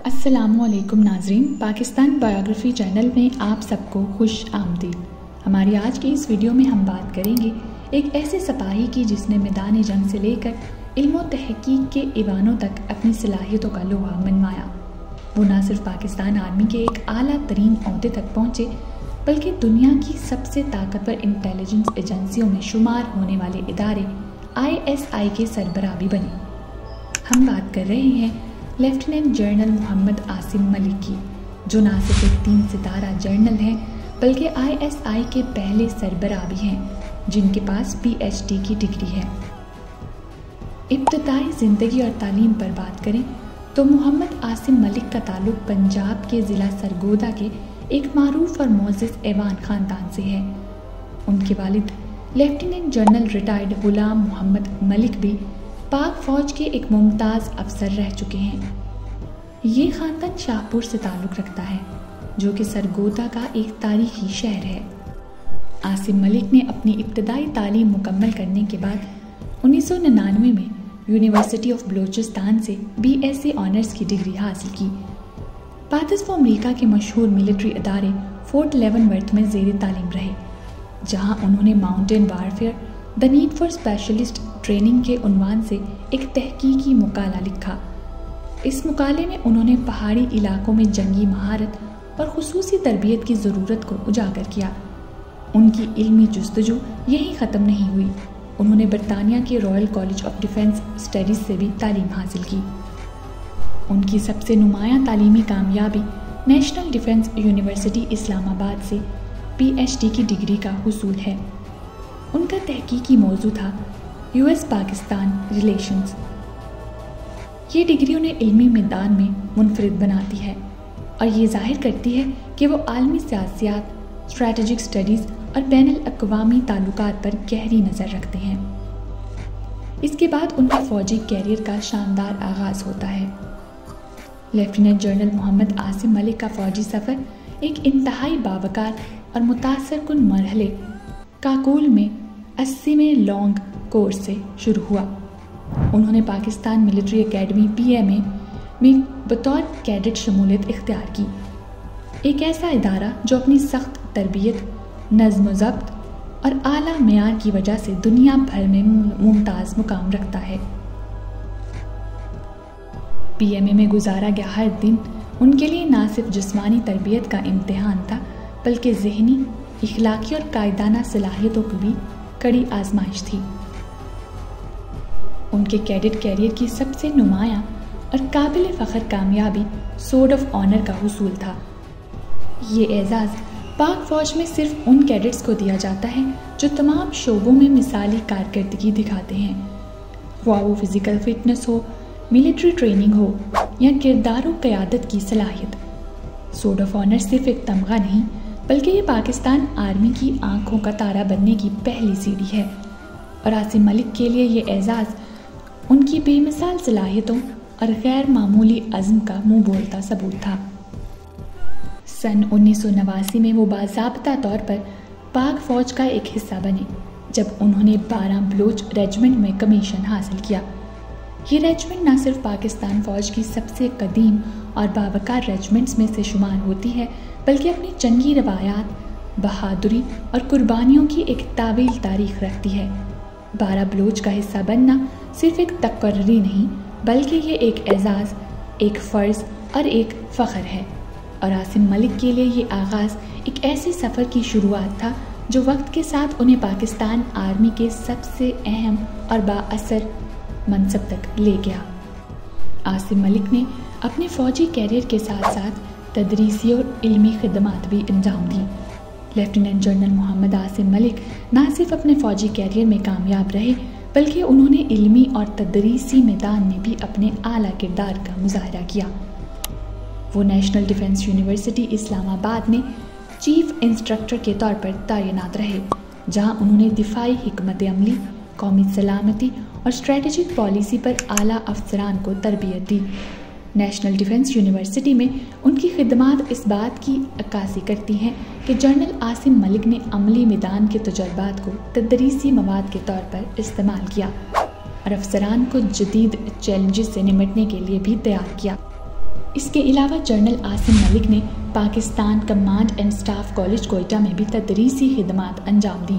السلام علیکم ناظرین، پاکستان بایوگرافی چینل میں آپ سب کو خوش آمدید۔ ہماری آج کی اس ویڈیو میں ہم بات کریں گے ایک ایسے سپاہی کی جس نے میدان جنگ سے لے کر علم و تحقیق کے ایوانوں تک اپنی صلاحیتوں کا لوہا منوایا۔ وہ نہ صرف پاکستان آرمی کے ایک اعلیٰ ترین عہدے تک پہنچے بلکہ دنیا کی سب سے طاقتور انٹیلیجنس ایجنسیوں میں شمار ہونے والے ادارے ISI کے سربراہ بھی بنے۔ ہم بات کر رہے ہیں لیفٹیننٹ جنرل محمد عاصم ملک کی، جو نہ صرف ایک 3 ستارہ جنرل ہیں بلکہ ISI کے پہلے سربراہ بھی ہیں جن کے پاس PhD کی ڈگری ہے۔ ابتدائی زندگی اور تعلیم پر بات کریں تو محمد عاصم ملک کا تعلق پنجاب کے ضلع سرگودا کے ایک معروف اور معزز ایوان خاندان سے ہے۔ ان کے والد لیفٹیننٹ جنرل ریٹائرڈ غلام محمد ملک بھی پاک فوج کے ایک ممتاز افسر رہ چکے ہیں۔ یہ خاندان شاہپور سے تعلق رکھتا ہے جو کہ سرگودا کا ایک تاریخی شہر ہے۔ عاصم ملک نے اپنی ابتدائی تعلیم مکمل کرنے کے بعد 1999 میں یونیورسٹی آف بلوچستان سے BSc آنرز کی ڈگری حاصل کی۔ بعد وہ امریکہ کے مشہور ملٹری ادارے فورٹ لیونورتھ میں زیر تعلیم رہے، جہاں انہوں نے mountain warfare the need for specialist training کے عنوان سے ایک تحقیقی مقالہ لکھا۔ اس مقالے میں انہوں نے پہاڑی علاقوں میں جنگی مہارت اور خصوصی تربیت کی ضرورت کو اجاگر کیا۔ ان کی علمی جستجو یہی ختم نہیں ہوئی، انہوں نے برطانیہ کے Royal college of defence studies سے بھی تعلیم حاصل کی۔ ان کی سب سے نمایاں تعلیمی کامیابی نیشنل ڈیفنس یونیورسٹی اسلام آباد سے PhD کی ڈگری کا حصول ہے۔ ان کا تحقیقی موضوع تھا US پاکستان ریلیشنز۔ یہ ڈگری انہیں علمی میدان میں منفرد بناتی ہے اور یہ ظاہر کرتی ہے کہ وہ عالمی سیاسیات، اسٹریٹجک اسٹڈیز اور بین الاقوامی تعلقات پر گہری نظر رکھتے ہیں۔ اس کے بعد ان کے فوجی کیریئر کا شاندار آغاز ہوتا ہے۔ لیفٹیننٹ جنرل محمد عاصم ملک کا فوجی سفر ایک انتہائی باوقار اور متاثر کن مرحلے کاکول میں 80ویں لانگ کورس سے شروع ہوا۔ انہوں نے پاکستان ملٹری اکیڈمی PMA میں بطور کیڈٹ شمولیت اختیار کی، ایک ایسا ادارہ جو اپنی سخت تربیت، نظم و ضبط اور اعلیٰ معیار کی وجہ سے دنیا بھر میں ممتاز مقام رکھتا ہے۔ PMA میں گزارا گیا ہر دن ان کے لیے نہ صرف جسمانی تربیت کا امتحان تھا بلکہ ذہنی، اخلاقی اور قائدانہ صلاحیتوں کی بھی کڑی آزمائش تھی۔ ان کے کیڈٹ کیریئر کی سب سے نمایاں اور قابل فخر کامیابی سورڈ آف آنر کا حصول تھا۔ یہ اعزاز پاک فوج میں صرف ان کیڈٹس کو دیا جاتا ہے جو تمام شعبوں میں مثالی کارکردگی دکھاتے ہیں، خواہ وہ فزیکل فٹنس ہو، ملٹری ٹریننگ ہو یا کردار و قیادت کی صلاحیت۔ سورڈ آف آنر صرف ایک تمغہ نہیں بلکہ یہ پاکستان آرمی کی آنکھوں کا تارا بننے کی پہلی سیڑھی ہے، اور عاصم ملک کے لیے یہ اعزاز ان کی بے مثال صلاحیتوں اور غیر معمولی عزم کا منہ بولتا ثبوت تھا۔ سن 1989 میں وہ باضابطہ طور پر پاک فوج کا ایک حصہ بنے جب انہوں نے 12 بلوچ ریجمنٹ میں کمیشن حاصل کیا۔ یہ ریجمنٹ نہ صرف پاکستان فوج کی سب سے قدیم اور باوقار ریجمنٹس میں سے شمار ہوتی ہے بلکہ اپنی جنگی روایات، بہادری اور قربانیوں کی ایک طویل تاریخ رکھتی ہے۔ 12 بلوچ کا حصہ بننا صرف ایک تقرری نہیں بلکہ یہ ایک اعزاز، ایک فرض اور ایک فخر ہے، اور عاصم ملک کے لیے یہ آغاز ایک ایسے سفر کی شروعات تھا جو وقت کے ساتھ انہیں پاکستان آرمی کے سب سے اہم اور بااثر منصب تک لے گیا۔ عاصم ملک نے اپنے فوجی کیریئر کے ساتھ ساتھ تدریسی اور علمی خدمات بھی انجام دیں۔ لیفٹیننٹ جنرل محمد عاصم ملک نہ صرف اپنے فوجی کیریئر میں کامیاب رہے بلکہ انہوں نے علمی اور تدریسی میدان میں بھی اپنے اعلیٰ کردار کا مظاہرہ کیا۔ وہ نیشنل ڈیفنس یونیورسٹی اسلام آباد میں چیف انسٹرکٹر کے طور پر تعینات رہے، جہاں انہوں نے دفاعی حکمت عملی، قومی سلامتی اور اسٹریٹجک پالیسی پر اعلیٰ افسران کو تربیت دی۔ نیشنل ڈیفنس یونیورسٹی میں ان کی خدمات اس بات کی عکاسی کرتی ہیں کہ جنرل عاصم ملک نے عملی میدان کے تجربات کو تدریسی مواد کے طور پر استعمال کیا اور افسران کو جدید چیلنجز سے نمٹنے کے لیے بھی تیار کیا۔ اس کے علاوہ جنرل عاصم ملک نے Pakistan command and staff college Quetta میں بھی تدریسی خدمات انجام دیں،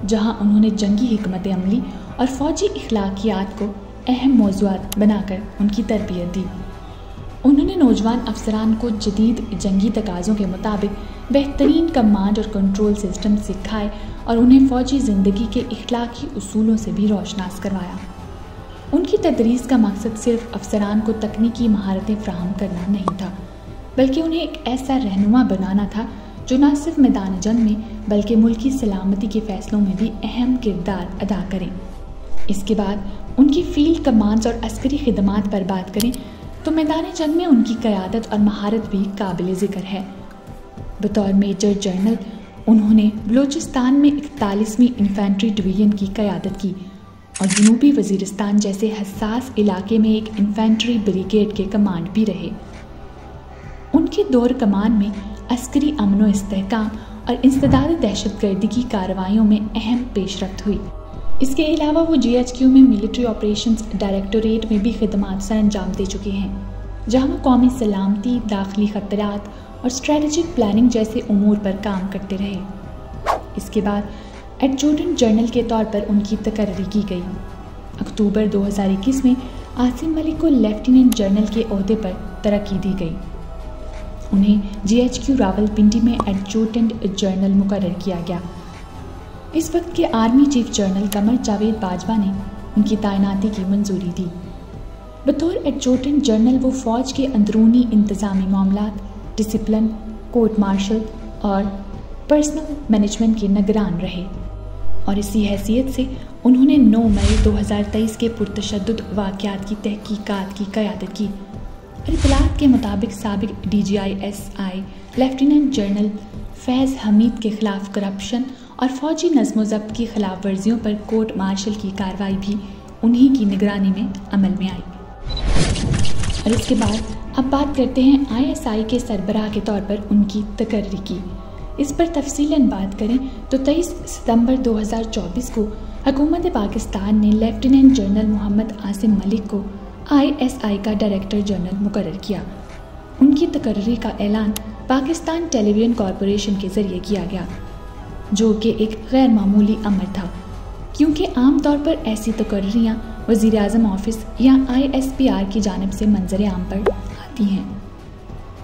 جہاں انہوں نے جنگی حکمت عملی اور فوجی اخلاقیات کو اہم موضوعات بنا کر ان کی تربیت دی۔ انہوں نے نوجوان افسران کو جدید جنگی تقاضوں کے مطابق بہترین کمانڈ اور کنٹرول سسٹم سکھائے اور انہیں فوجی زندگی کے اخلاقی اصولوں سے بھی روشناس کروایا۔ ان کی تدریس کا مقصد صرف افسران کو تکنیکی مہارتیں فراہم کرنا نہیں تھا، بلکہ انہیں ایک ایسا رہنما بنانا تھا جو نہ صرف میدان جنگ میں بلکہ ملکی سلامتی کے فیصلوں میں بھی اہم کردار ادا کریں۔ اس کے بعد ان کی فیلڈ کمانڈز اور عسکری خدمات پر بات کریں تو میدان جنگ میں ان کی قیادت اور مہارت بھی قابل ذکر ہے۔ بطور میجر جنرل انہوں نے بلوچستان میں 41ویں انفینٹری ڈویژن کی قیادت کی اور جنوبی وزیرستان جیسے حساس علاقے میں ایک انفینٹری بریگیڈ کے کمانڈ بھی رہے۔ ان کے دور کمان میں عسکری امن و استحکام اور انسداد دہشت گردی کی کارروائیوں میں اہم پیش رفت ہوئی۔ اس کے علاوہ وہ GHQ میں ملٹری آپریشنز ڈائریکٹوریٹ میں بھی خدمات سر انجام دے چکے ہیں، جہاں وہ قومی سلامتی، داخلی خطرات اور اسٹریٹجک پلاننگ جیسے امور پر کام کرتے رہے۔ اس کے بعد ایڈجوٹنٹ جنرل کے طور پر ان کی تقرری کی گئی۔ اکتوبر 2021 میں عاصم ملک کو لیفٹیننٹ جنرل کے عہدے پر ترقی دی گئی۔ انہیں GHQ راولپنڈی میں ایڈجوٹنٹ جنرل مقرر کیا گیا۔ اس وقت کے army chief general Qamar Javed Bajwa نے ان کی تعیناتی کی منظوری دی۔ بطور ایڈجوٹنٹ جنرل وہ فوج کے اندرونی انتظامی معاملات، ڈسپلن، کورٹ مارشل اور پرسنل مینجمنٹ کے نگران رہے، اور اسی حیثیت سے انہوں نے 9 مئی 2023 کے پرتشدد واقعات کی تحقیقات کی قیادت کی۔ اطلاعات کے مطابق سابق DGISI لیفٹیننٹ جنرل فیض حمید کے خلاف کرپشن اور فوجی نظم و ضبط کی خلاف ورزیوں پر کورٹ مارشل کی کارروائی بھی انہی کی نگرانی میں عمل میں آئی۔ اور اس کے بعد اب بات کرتے ہیں ISI کے سربراہ کے طور پر ان کی تقرری کی۔ اس پر تفصیلاً بات کریں تو 23 ستمبر 2024 کو حکومت پاکستان نے لیفٹیننٹ جنرل محمد عاصم ملک کو ISI کا ڈائریکٹر جنرل مقرر کیا۔ ان کی تقرری کا اعلان پاکستان ٹیلی ویژن کارپوریشن کے ذریعے کیا گیا، جو کہ ایک غیر معمولی امر تھا، کیونکہ عام طور پر ایسی تقرریاں وزیر اعظم آفس یا ISPR کی جانب سے منظر عام پر آتی ہیں۔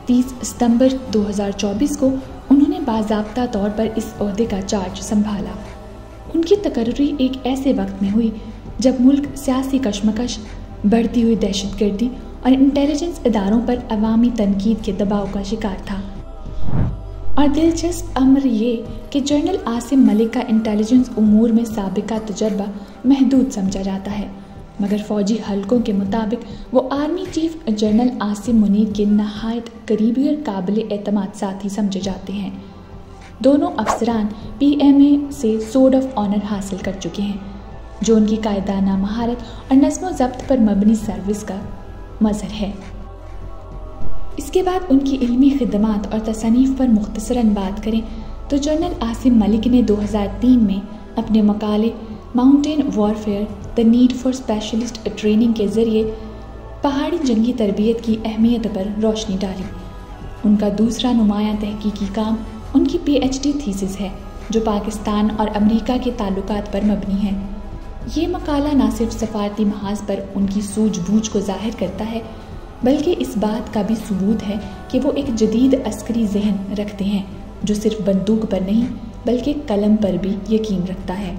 30 ستمبر 2024 کو انہوں نے باضابطہ طور پر اس عہدے کا چارج سنبھالا۔ ان کی تقرری ایک ایسے وقت میں ہوئی جب ملک سیاسی کشمکش، بڑھتی ہوئی دہشت گردی اور انٹیلیجنس اداروں پر عوامی تنقید کے دباؤ کا شکار تھا۔ اور دلچسپ امر یہ کہ جنرل عاصم ملک کا انٹیلیجنس امور میں سابقہ تجربہ محدود سمجھا جاتا ہے، مگر فوجی حلقوں کے مطابق وہ army chief general Asim Munir کے نہایت قریبی اور قابل اعتماد ساتھی سمجھے جاتے ہیں۔ دونوں افسران PMA سے سورڈ آف آنر حاصل کر چکے ہیں، جو ان کی قائدانہ مہارت اور نظم و ضبط پر مبنی سروس کا مظہر ہے۔ اس کے بعد ان کی علمی خدمات اور تصانیف پر مختصراً بات کریں تو جنرل عاصم ملک نے 2003 میں اپنے مقالے mountain warfare the need for specialist training کے ذریعے پہاڑی جنگی تربیت کی اہمیت پر روشنی ڈالی۔ ان کا دوسرا نمایاں تحقیقی کام ان کی PhD تھیسس ہے، جو پاکستان اور امریکہ کے تعلقات پر مبنی ہے۔ یہ مقالہ نہ صرف سفارتی محاذ پر ان کی سوجھ بوجھ کو ظاہر کرتا ہے، بلکہ اس بات کا بھی ثبوت ہے کہ وہ ایک جدید عسکری ذہن رکھتے ہیں جو صرف بندوق پر نہیں بلکہ قلم پر بھی یقین رکھتا ہے۔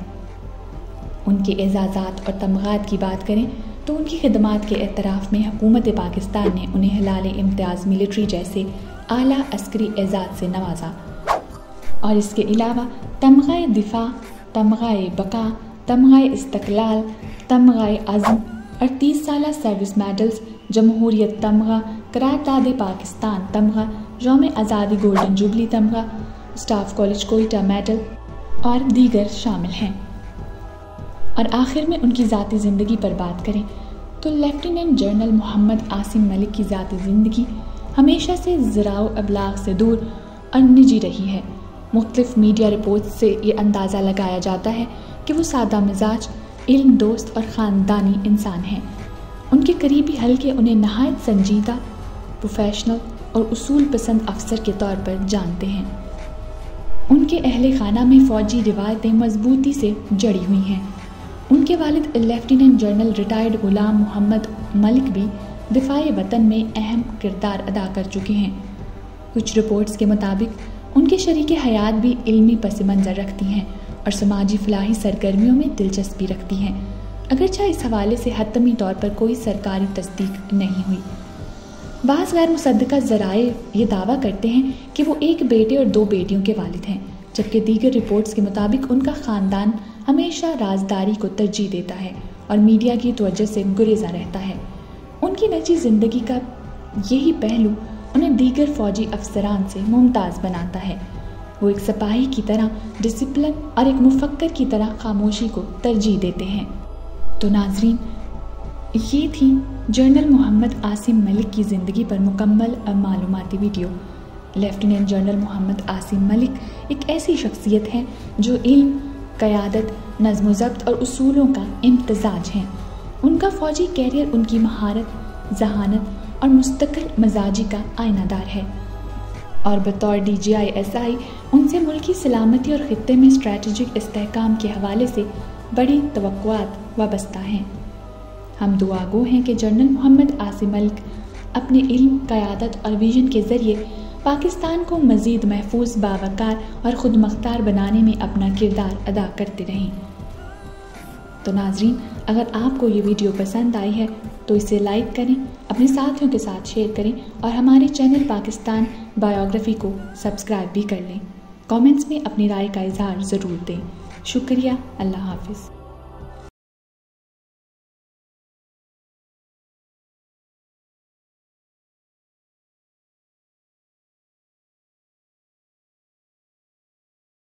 ان کے اعزازات اور تمغات کی بات کریں تو ان کی خدمات کے اعتراف میں حکومت پاکستان نے انہیں ہلال امتیاز ملٹری جیسے اعلیٰ عسکری اعزاز سے نوازا، اور اس کے علاوہ تمغہ دفاع، تمغہ بقا، تمغہ استقلال، تمغہ عزم اور 30 سالہ سروس میڈلز، جمہوریت تمغہ، قرارداد پاکستان تمغہ، یوم آزادی گولڈن جوبلی تمغہ، اسٹاف کالج کوئٹہ میڈل اور دیگر شامل ہیں۔ اور آخر میں ان کی ذاتی زندگی پر بات کریں تو لیفٹیننٹ جنرل محمد عاصم ملک کی ذاتی زندگی ہمیشہ سے ذرائع ابلاغ سے دور اور نجی رہی ہے۔ مختلف میڈیا رپورٹس سے یہ اندازہ لگایا جاتا ہے کہ وہ سادہ مزاج، علم دوست اور خاندانی انسان ہیں۔ ان کے قریبی حلقے انہیں نہایت سنجیدہ، پروفیشنل اور اصول پسند افسر کے طور پر جانتے ہیں۔ ان کے اہل خانہ میں فوجی روایتیں مضبوطی سے جڑی ہوئی ہیں۔ ان کے والد لیفٹیننٹ جنرل ریٹائرڈ غلام محمد ملک بھی دفاع وطن میں اہم کردار ادا کر چکے ہیں۔ کچھ رپورٹس کے مطابق ان کے شریک حیات بھی علمی پس منظر رکھتی ہیں اور سماجی فلاحی سرگرمیوں میں دلچسپی رکھتی ہیں، اگرچہ اس حوالے سے حتمی طور پر کوئی سرکاری تصدیق نہیں ہوئی۔ بعض غیر مصدقہ ذرائع یہ دعویٰ کرتے ہیں کہ وہ ایک بیٹے اور 2 بیٹیوں کے والد ہیں، جبکہ دیگر رپورٹس کے مطابق ان کا خاندان ہمیشہ رازداری کو ترجیح دیتا ہے اور میڈیا کی توجہ سے گریزاں رہتا ہے۔ ان کی نجی زندگی کا یہی پہلو انہیں دیگر فوجی افسران سے ممتاز بناتا ہے۔ وہ ایک سپاہی کی طرح ڈسپلن اور ایک مفکر کی طرح خاموشی کو ترجیح دیتے ہیں۔ تو ناظرین، یہ تھی جنرل محمد عاصم ملک کی زندگی پر مکمل معلوماتی video. Lieutenant general Muhammad Asim ملک ایک ایسی شخصیت ہے جو علم، قیادت، نظم و ضبط اور اصولوں کا امتزاج ہے۔ ان کا فوجی کیریئر ان کی مہارت، ذہانت اور مستقل مزاجی کا آئینہ دار ہے، اور بطور DGI/SI ان سے ملکی سلامتی اور خطے میں اسٹریٹجک استحکام کے حوالے سے بڑی توقعات وابستہ ہیں۔ ہم دعا گو ہیں کہ جنرل محمد عاصم ملک اپنے علم، قیادت اور ویژن کے ذریعے پاکستان کو مزید محفوظ، باوقار اور خود مختار بنانے میں اپنا کردار ادا کرتے رہیں۔ تو ناظرین، اگر آپ کو یہ ویڈیو پسند آئی ہے تو اسے لائک کریں، اپنے ساتھیوں کے ساتھ شیئر کریں اور ہمارے چینل پاکستان بایوگرافی کو سبسکرائب بھی کر لیں۔ کامنٹس میں اپنی رائے کا اظہار ضرور دیں۔ شکریہ۔ اللہ حافظ۔